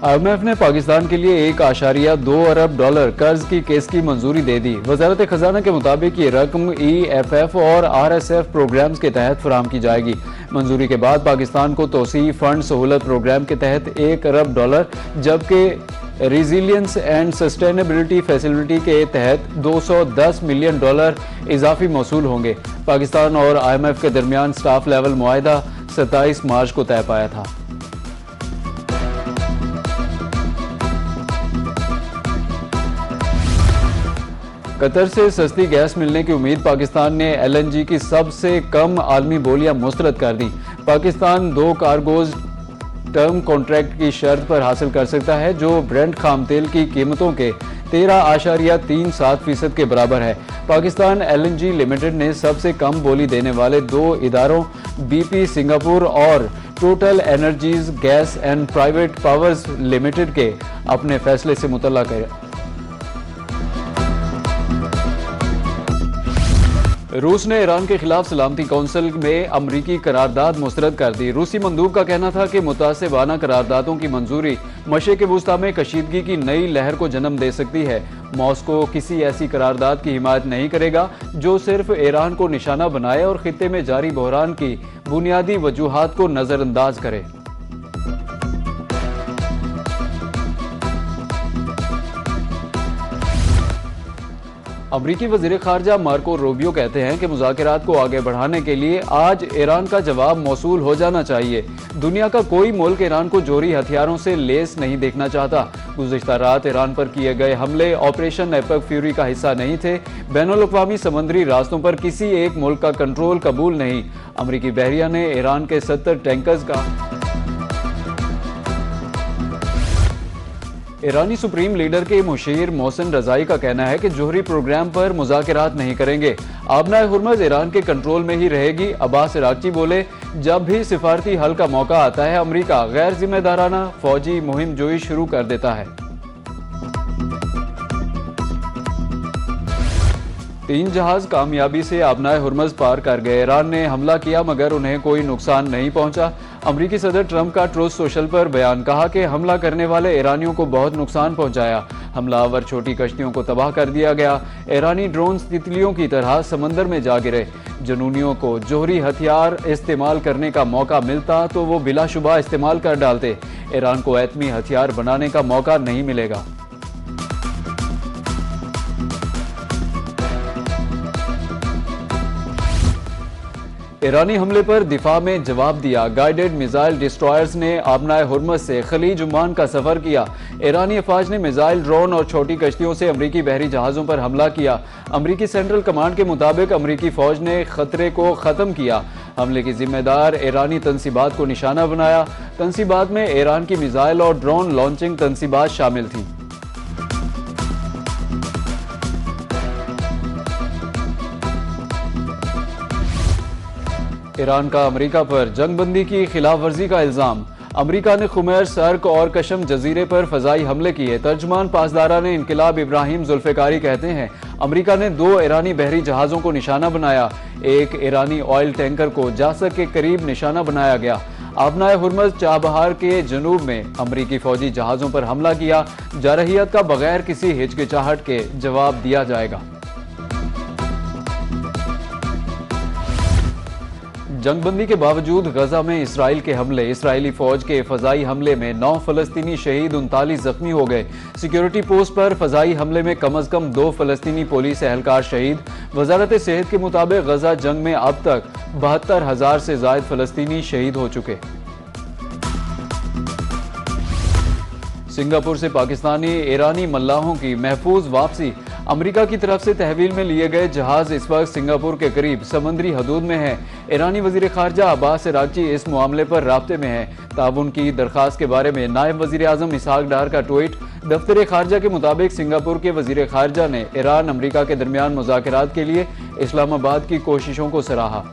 IMF ने पाकिस्तान के लिए 1.2 अरब डॉलर कर्ज की केस की मंजूरी दे दी। वजारत खजाना के मुताबिक ये रकम EFF और RSF प्रोग्राम्स के तहत फराहम की जाएगी। मंजूरी के बाद पाकिस्तान को तोसी फंड सहूलत प्रोग्राम के तहत 1 अरब डॉलर, जबकि रेजिलियंस एंड सस्टेनेबिलिटी फैसिलिटी के तहत 210 मिलियन डॉलर इजाफी मौसूल होंगे। पाकिस्तान और IMF के दरमियान स्टाफ लेवल मुआहदा 27 मार्च को तय पाया था। कतर से सस्ती गैस मिलने की उम्मीद पाकिस्तान ने LNG की सबसे कम आलमी बोलियां मुस्तरद कर दी। पाकिस्तान 2 कार्गोज टर्म कॉन्ट्रैक्ट की शर्त पर हासिल कर सकता है, जो ब्रेंट खाम तेल की कीमतों के 13.37% के बराबर है। पाकिस्तान LNG लिमिटेड ने सबसे कम बोली देने वाले 2 इदारों BP सिंगापुर और total energies gas and private powers limited के अपने फैसले से मुतल्ला किया। रूस ने ईरान के खिलाफ सलामती कौंसिल में अमरीकी करारदाद मुस्तरद कर दी। रूसी मंदूब का कहना था कि मुतासिबाना करारदादों की मंजूरी मशरिक़ वुस्ता में कशीदगी की नई लहर को जन्म दे सकती है। मॉस्को किसी ऐसी करारदाद की हिमायत नहीं करेगा जो सिर्फ ईरान को निशाना बनाए और खित्ते में जारी बहरान की बुनियादी वजूहात को नजरअंदाज करे। अमरीकी वज़ीर ख़ारजा मार्को रूबियो कहते हैं कि मुज़ाकरात को आगे बढ़ाने के लिए आज ईरान का जवाब मौसूल हो जाना चाहिए। दुनिया का कोई मुल्क ईरान को जोहरी हथियारों से लेस नहीं देखना चाहता। गुज़िश्ता रात ईरान पर किए गए हमले ऑपरेशन एपिक फ्यूरी का हिस्सा नहीं थे। बैनुल-अक़वामी समुद्री रास्तों पर किसी एक मुल्क का कंट्रोल कबूल नहीं। अमरीकी बहरिया ने ईरान के 70 टैंकर्स का ईरानी सुप्रीम लीडर के मुशीर मोहसिन रजाई का कहना है कि जोहरी प्रोग्राम पर मुज़ाकरात नहीं करेंगे। आबनाए हुर्मुज़ ईरान के कंट्रोल में ही रहेगी। अब्बास इराक़ची बोले, जब भी सिफारती हल का मौका आता है अमरीका गैर जिम्मेदाराना फौजी मुहिम जोई शुरू कर देता है। 3 जहाज कामयाबी से आबनाए हुर्मुज़ पार कर गए। ईरान ने हमला किया मगर उन्हें कोई नुकसान नहीं पहुंचा। अमरीकी सदर ट्रंप का ट्रूथ सोशल पर बयान, कहा कि हमला करने वाले ईरानियों को बहुत नुकसान पहुंचाया। हमलावर छोटी कश्तियों को तबाह कर दिया गया। ईरानी ड्रोन तितलियों की तरह समंदर में जा गिरे। जनूनियों को जोहरी हथियार इस्तेमाल करने का मौका मिलता तो वो बिलाशुबा इस्तेमाल कर डालते। ईरान को एटमी हथियार बनाने का मौका नहीं मिलेगा। ईरानी हमले पर दिफा में जवाब दिया। गाइडेड मिसाइल डिस्ट्रॉयर्स ने आबनाए हुर्मुज़ से खलीज उम्मान का सफर किया। ईरानी अफवाज ने मिसाइल, ड्रोन और छोटी कश्तियों से अमरीकी बहरी जहाज़ों पर हमला किया। अमरीकी सेंट्रल कमांड के मुताबिक अमरीकी फौज ने खतरे को ख़त्म किया। हमले की जिम्मेदार ईरानी तंसीबात को निशाना बनाया। तंसीबात में ईरान की मिसाइल और ड्रोन लॉन्चिंग तंसीबात शामिल थी। ईरान का अमरीका पर जंगबंदी की खिलाफ वर्जी का इल्जाम। अमरीका ने खुमैर, सर्क और कशम जजीरे पर फजाई हमले किए। तर्जमान पासदारा ने इनकलाब इब्राहिम जुल्फ़िकारी कहते हैं, अमरीका ने 2 ईरानी बहरी जहाज़ों को निशाना बनाया। एक ईरानी ऑयल टैंकर को जासक के करीब निशाना बनाया गया। आबनाए हुर्मुज़ चाबहार के जनूब में अमरीकी फौजी जहाज़ों पर हमला किया। जारहियत का बगैर किसी हिचकिचाहट के जवाब दिया जाएगा। जंगबंदी के बावजूद गजा में इसराइल के हमले। इसराइली फौज के फजाई हमले में 9 फलस्तीनी शहीद, 39 जख्मी हो गए। सिक्योरिटी पोस्ट पर फजाई हमले में कम अज कम 2 फलस्तीनी पुलिस एहलकार शहीद। वजारत सेहत के मुताबिक गजा जंग में अब तक 72,000 से जायद फलस्तीनी शहीद हो चुके। सिंगापुर से पाकिस्तानी ईरानी मल्लाहों की महफूज वापसी। अमेरिका की तरफ से तहवील में लिए गए जहाज इस वक्त सिंगापुर के करीब समुद्री हदूद में है। ईरानी वजीर खारजा अब्बास इराक़ची इस मामले पर राब्ते में है। ताउन की दरख्वास्त के बारे में नायब वजीर आज़म इसहाक डार का ट्वीट। दफ्तर खारजा के मुताबिक सिंगापुर के वजीर खारजा ने ईरान अमेरिका के दरमियान मुज़ाकरात के लिए इस्लामाबाद की कोशिशों को सराहा।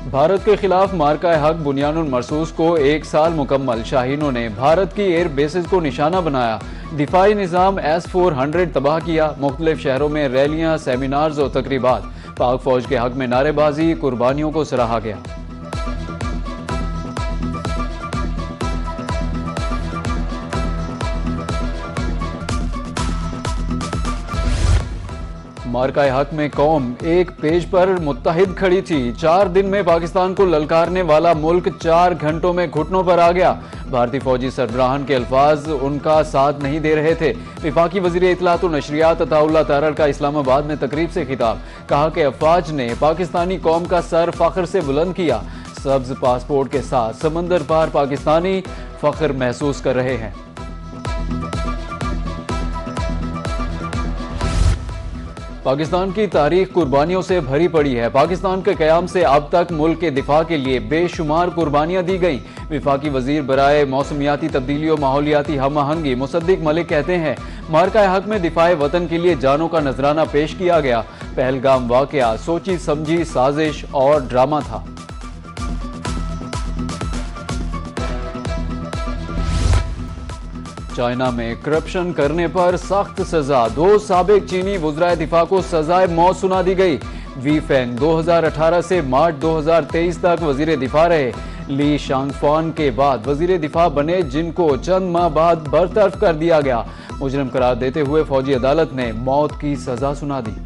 भारत के खिलाफ मार्का हक बुनियानुल मरसूस को 1 साल मुकम्मल। शाहीनों ने भारत की एयर बेसेस को निशाना बनाया। दिफाई निज़ाम S-400 तबाह किया। मुख्तलिफ शहरों में रैलियां, सेमिनार्स और तकरीबात। पाक फौज के हक में नारेबाजी, कुर्बानियों को सराहा गया। मार्का हक में कौम एक पेज पर मुत्तहिद खड़ी थी। 4 दिन में पाकिस्तान को ललकारने वाला मुल्क 4 घंटों में घुटनों पर आ गया। भारतीय फौजी सरबराहान के अल्फाज उनका साथ नहीं दे रहे थे। विफाकी वज़ीर इत्तलात और नशरियात अताउल्लाह तारड़ का इस्लामाबाद में तकरीब से खिताब। कहा कि अफवाज ने पाकिस्तानी कौम का सर फख्र से बुलंद किया। सब्ज पासपोर्ट के साथ समंदर पार पाकिस्तानी फख्र महसूस कर रहे हैं। पाकिस्तान की तारीख कुर्बानियों से भरी पड़ी है। पाकिस्तान के क़याम से अब तक मुल्क के दिफा के लिए बेशुमार कुर्बानियां दी गई। विफाकी वजीर बराए मौसमियाती तब्दीली और माहौलियाती हम आहंगी मुसद्दिक मलिक कहते हैं, मार्का हक में दिफाए वतन के लिए जानों का नजराना पेश किया गया। पहलगाम वाकया सोची समझी साजिश और ड्रामा था। चाइना में करप्शन करने पर सख्त सजा। 2 साबिक चीनी वुज़राए दिफा को सजाए मौत सुना दी गई। वी फेंग 2018 से मार्च 2023 तक वजीर दिफा रहे। ली शांगफान के बाद वजीर दिफा बने, जिनको चंद माह बाद बरतरफ कर दिया गया। मुजरिम करार देते हुए फौजी अदालत ने मौत की सजा सुना दी।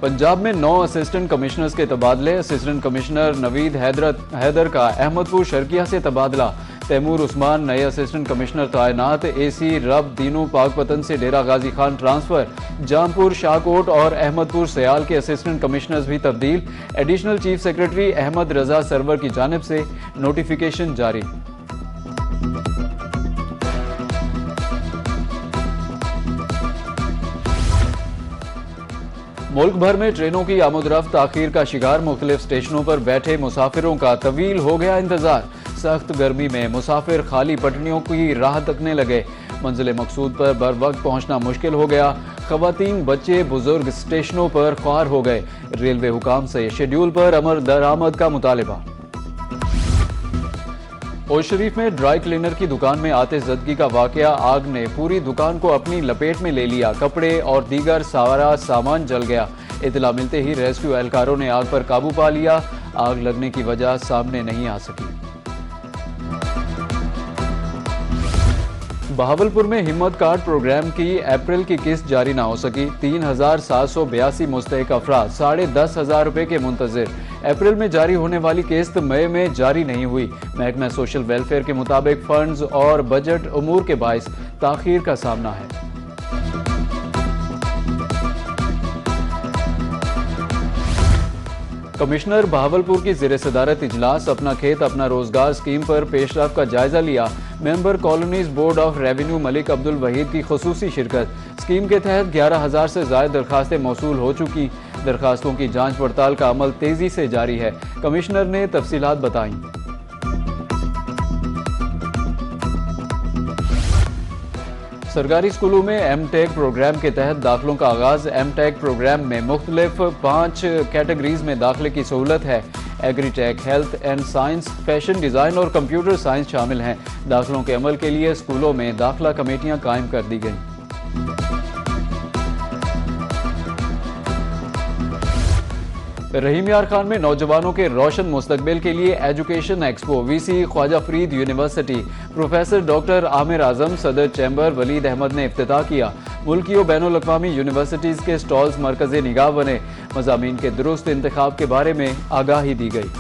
पंजाब में 9 असिस्टेंट कमिश्नर्स के तबादले। असिस्टेंट कमिश्नर नवीद हैदर का अहमदपुर शर्किया से तबादला। तैमूर उस्मान नए असिस्टेंट कमिश्नर तैनात। एसी रब दीनू पाकपतन से डेरा गाजी खान ट्रांसफर। जामपुर, शाहकोट और अहमदपुर सयाल के असिस्टेंट कमिश्नर्स भी तब्दील। एडिशनल चीफ सेक्रेटरी अहमद रजा सरवर की जानिब से नोटिफिकेशन जारी। मुल्क भर में ट्रेनों की आमदरफ्त आखिर का शिकार। मुख्तलिफ स्टेशनों पर बैठे मुसाफिरों का तवील हो गया इंतजार। सख्त गर्मी में मुसाफिर खाली पटरियों की राह तकने लगे। मंजिल मकसूद पर बर वक्त पहुंचना मुश्किल हो गया। खवातीन, बच्चे, बुजुर्ग स्टेशनों पर ख्वार हो गए। रेलवे हुकाम से शेड्यूल पर अमल दरामद का मुतालिबा। ओश शरीफ में ड्राई क्लीनर की दुकान में आतिशज़दगी का वाकया। आग ने पूरी दुकान को अपनी लपेट में ले लिया। कपड़े और दीगर सारा सामान जल गया। इतला मिलते ही रेस्क्यू एहलकारों ने आग पर काबू पा लिया। आग लगने की वजह सामने नहीं आ सकी। बहावलपुर में हिम्मत कार्ड प्रोग्राम की अप्रैल की किस्त जारी ना हो सकी। 3782 मुस्तहिक अफराद 10,500 रुपए के मुंतजिर। अप्रैल में जारी होने वाली किस्त मई में जारी नहीं हुई। महकमा सोशल वेलफेयर के मुताबिक फंड्स और बजट उमूर के बाइस ताखीर का सामना है। कमिश्नर बहावलपुर की ज़ेर सदारत इजलास। अपना खेत अपना रोजगार स्कीम पर पेशरफ का जायजा लिया। Member colonies board of revenue Malik Abdul Waheed की खुसूसी शिरकत। स्कीम के तहत 11,000 से ज्यादा दरखास्तें मौसूल हो चुकी। दरखास्तों की जांच पड़ताल का अमल तेजी से जारी है। कमिश्नर ने तफसीलात बताई। सरकारी स्कूलों में एम-टेक प्रोग्राम के तहत दाखिलों का आगाज। एम-टेक प्रोग्राम में मुख्तलिफ 5 कैटेगरीज में दाखिले की सहूलत है। Agritech, health and science, fashion design और कंप्यूटर साइंस शामिल हैं। दाखिलों के अमल के लिए स्कूलों में दाखिला कमेटियां कायम कर दी गई। रहीम यार खान में नौजवानों के रोशन मुस्तकबिल के लिए education expo. VC Khwaja Farid University professor doctor Amir Azam, सदर चैम्बर वलीद अहमद ने इफ्तिताह किया। मुल्की और बैनुल अक़वामी यूनिवर्सिटीज़ के स्टॉल्स मरकज़ निगाह बने। मज़ामीन के दुरुस्त इंतखाब के बारे में आगाही दी गई।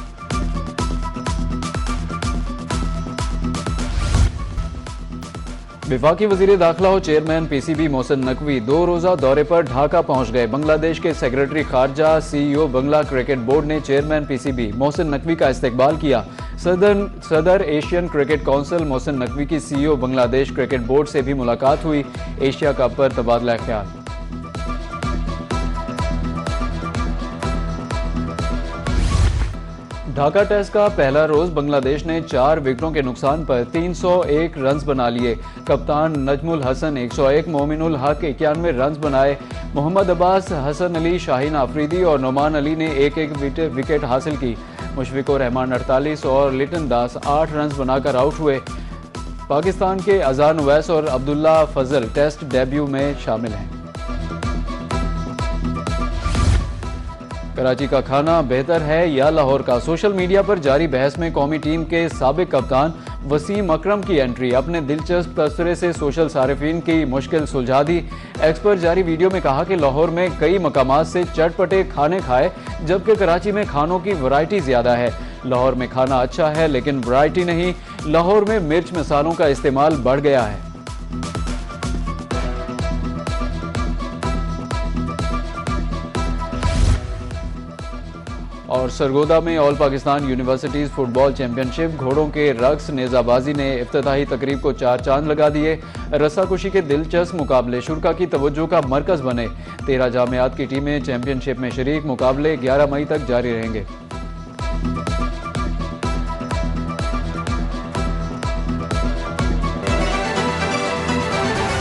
विफाकी वजीर दाखिला और चेयरमैन पीसीबी मोहसिन नकवी 2 रोज़ा दौरे पर ढाका पहुंच गए। बांग्लादेश के सेक्रेटरी खारजा, सीईओ बंगला क्रिकेट बोर्ड ने चेयरमैन पीसीबी मोहसिन नकवी का इस्तकबाल किया। सदर Asian cricket council Mohsin Naqvi की सीईओ बांग्लादेश क्रिकेट बोर्ड से भी मुलाकात हुई। एशिया कप पर तबादला ख्याल। ढाका टेस्ट का पहला रोज बांग्लादेश ने 4 विकेटों के नुकसान पर 301 रन बना लिए। कप्तान नजमुल हसन 101, मोमिनुल हक 91 रन बनाए। मोहम्मद अब्बास, हसन अली, शाहीन आफरीदी और नोमान अली ने एक विकेट हासिल की। मुशफिकुर रहमान 48 और लिटन दास 8 रन बनाकर आउट हुए। पाकिस्तान के अजहर उवैस और अब्दुल्ला फजल टेस्ट डेब्यू में शामिल हैं। कराची का खाना बेहतर है या लाहौर का? सोशल मीडिया पर जारी बहस में कौमी टीम के साबिक कप्तान वसीम अकरम की एंट्री अपने दिलचस्प तबसरे से सोशल सारिफीन की मुश्किल सुलझा दी। एक्स पर जारी वीडियो में कहा कि लाहौर में कई मकामात से चटपटे खाने खाए, जबकि कराची में खानों की वैरायटी ज्यादा है। लाहौर में खाना अच्छा है लेकिन वैरायटी नहीं। लाहौर में मिर्च मसालों का इस्तेमाल बढ़ गया है। और सरगोदा में all Pakistan universities football championship घोड़ों के रक्स नेज़ाबाजी ने इफ्तिताही तकरीब को 4 चांद लगा दिए। रस्साकुशी के दिलचस्प मुकाबले शुरा की तवज्जो का मरकज़ बने। 13 जामियात की टीमें चैंपियनशिप में शरीक। मुकाबले 11 मई तक जारी रहेंगे।